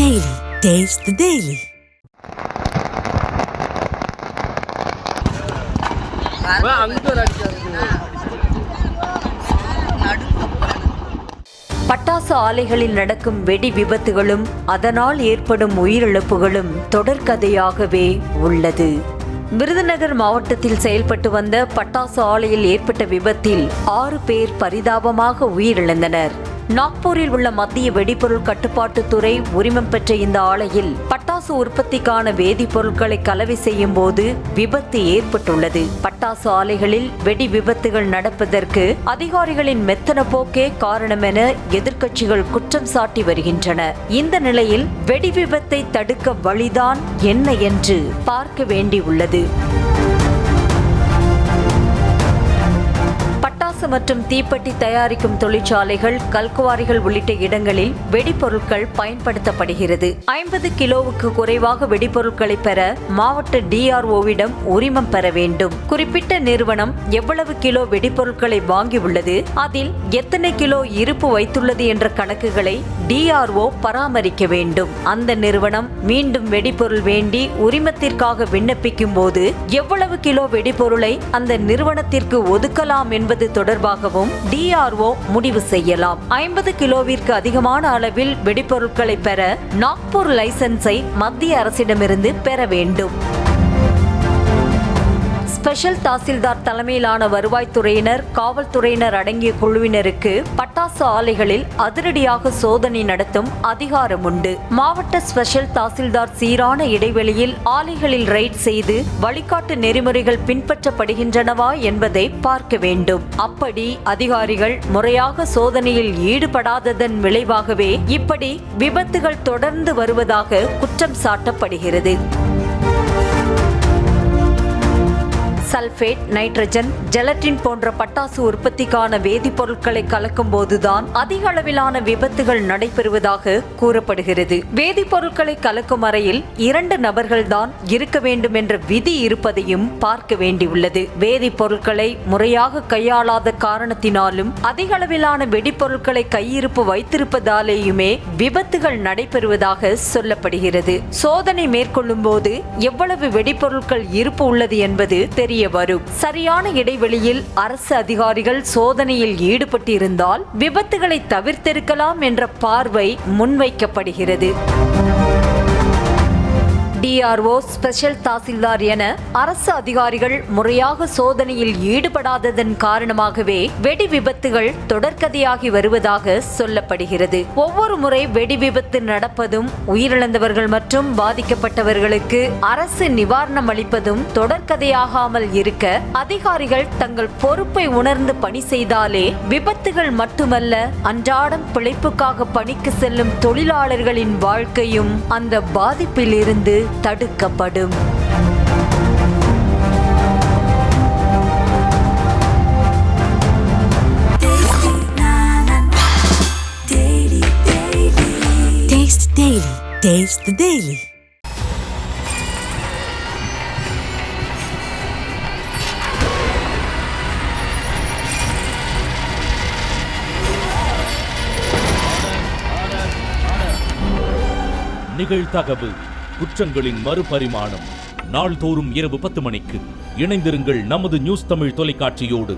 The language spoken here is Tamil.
Daily. Taste the Daily. பட்டாசு ஆலைகளில் நடக்கும் வெடி விபத்துகளும் அதனால் ஏற்படும் உயிரிழப்புகளும் தொடர்கதையாகவே உள்ளது. விருதுநகர் மாவட்டத்தில் செயல்பட்டு வந்த பட்டாசு ஆலையில் ஏற்பட்ட விபத்தில் 6 பேர் பரிதாபமாக உயிரிழந்தனர். நாக்பூரில் உள்ள மத்திய வெடிபொருள் கட்டுப்பாட்டுத்துறை உரிமம் பெற்ற இந்த ஆலையில் பட்டாசு உற்பத்திக்கான வேதிப்பொருட்களை கலவை செய்யும் போது விபத்து ஏற்பட்டுள்ளது. பட்டாசு ஆலைகளில் வெடி விபத்துகள் நடப்பதற்கு அதிகாரிகளின் மெத்தன போக்கே காரணம் என எதிர்க்கட்சிகள் குற்றம் சாட்டி வருகின்றன. இந்த நிலையில் வெடி விபத்தை தடுக்க வழிதான் என்ன என்று பார்க்க வேண்டியுள்ளது. பட்டாசு மற்றும் தீப்பெட்டி தயாரிக்கும் தொழிற்சாலைகள், கல்குவாரிகள் உள்ளிட்ட இடங்களில் வெடிப்பொருட்கள் பயன்படுத்தப்படுகிறது. 50 கிலோவுக்கு குறைவாக வெடிப்பொருட்களை பெற மாவட்ட DROவிடம் உரிமம் பெற வேண்டும். குறிப்பிட்ட நிறுவனம் எவ்வளவு கிலோ வெடிப்பொருட்களை வாங்கியுள்ளது, அதில் எத்தனை கிலோ இருப்பு வைத்துள்ளது என்ற கணக்குகளை DRO பராமரிக்க வேண்டும். அந்த நிறுவனம் மீண்டும் வெடிப்பொருள் வேண்டி உரிமத்திற்காக விண்ணப்பிக்கும் போது எவ்வளவு கிலோ வெடிப்பொருளை அந்த நிறுவனத்திற்கு ஒதுக்கலாம் என்பது தொடர்பாகவும் DRO முடிவு செய்யலாம். 50 கிலோவிற்கு அதிகமான அளவில் வெடிப்பொருட்களை பெற நாக்பூர் லைசன்ஸை மத்திய அரசிடமிருந்து பெற வேண்டும். ஸ்பெஷல் தாசில்தார் தலைமையிலான வருவாய்த்துறையினர், காவல்துறையினர் அடங்கிய குழுவினருக்கு பட்டாசு ஆலைகளில் அதிரடியாக சோதனை நடத்தும் அதிகாரம் உண்டு. மாவட்ட ஸ்பெஷல் தாசில்தார் சீரான இடைவெளியில் ஆலைகளில் ரெய்ட் செய்து வழிகாட்டு நெறிமுறைகள் பின்பற்றப்படுகின்றனவா என்பதை பார்க்க வேண்டும். அப்படி அதிகாரிகள் முறையாக சோதனையில் ஈடுபடாததன் விளைவாகவே இப்படி விபத்துகள் தொடர்ந்து வருவதாக குற்றம் சாட்டப்படுகிறது. சல்பேட், நைட்ரஜன், ஜெலட்டின் போன்ற பட்டாசு உற்பத்திக்கான வேதிப்பொருட்களை கலக்கும் போதுதான் அதிக அளவிலான விபத்துகள் நடைபெறுவதாக கூறப்படுகிறது. வேதிப்பொருட்களை கலக்கும் அறையில் 2 நபர்கள் தான் இருக்க வேண்டும் என்ற விதி இருப்பதையும் பார்க்க வேண்டியுள்ளது. வேதிப்பொருட்களை முறையாக கையாளாத காரணத்தினாலும் அதிக அளவிலான வெடிப்பொருட்களை கையிருப்பு வைத்திருப்பதாலேயுமே விபத்துகள் நடைபெறுவதாக சொல்லப்படுகிறது. சோதனை மேற்கொள்ளும் போது எவ்வளவு வெடிப்பொருட்கள் இருப்பு உள்ளது என்பது தெரிய வரும். சரியான இடைவெளியில் அரசு அதிகாரிகள் சோதனையில் ஈடுபட்டிருந்தால் விபத்துகளை தவிர்த்திருக்கலாம் என்ற பார்வை முன்வைக்கப்படுகிறது. DRO, ஸ்பெஷல் தாசில்தார் என அரசு அதிகாரிகள் முறையாக சோதனையில் ஈடுபடாததன் காரணமாகவே வெடி விபத்துகள் தொடர்கதையாகி வருவதாக சொல்லப்படுகிறது. ஒவ்வொரு முறை வெடி விபத்து நடப்பதும், உயிரிழந்தவர்கள் மற்றும் பாதிக்கப்பட்டவர்களுக்கு அரசு நிவாரணம் அளிப்பதும் தொடர்கதையாகாமல் இருக்க அதிகாரிகள் தங்கள் பொறுப்பை உணர்ந்து பணி செய்தாலே விபத்துகள் மட்டுமல்ல, அன்றாடம் பிழைப்புக்காக பணிக்கு செல்லும் தொழிலாளர்களின் வாழ்க்கையும் அந்த பாதிப்பில் இருந்து தடுக்கப்படும். Taste Daily. Taste the Daily. நிகழ்தகவு குற்றங்களின் மறுபரிமாணம். நாள்தோறும் இரவு 10 மணிக்கு இணைந்திருங்கள் நமது நியூஸ் தமிழ் தொலைக்காட்சியோடு.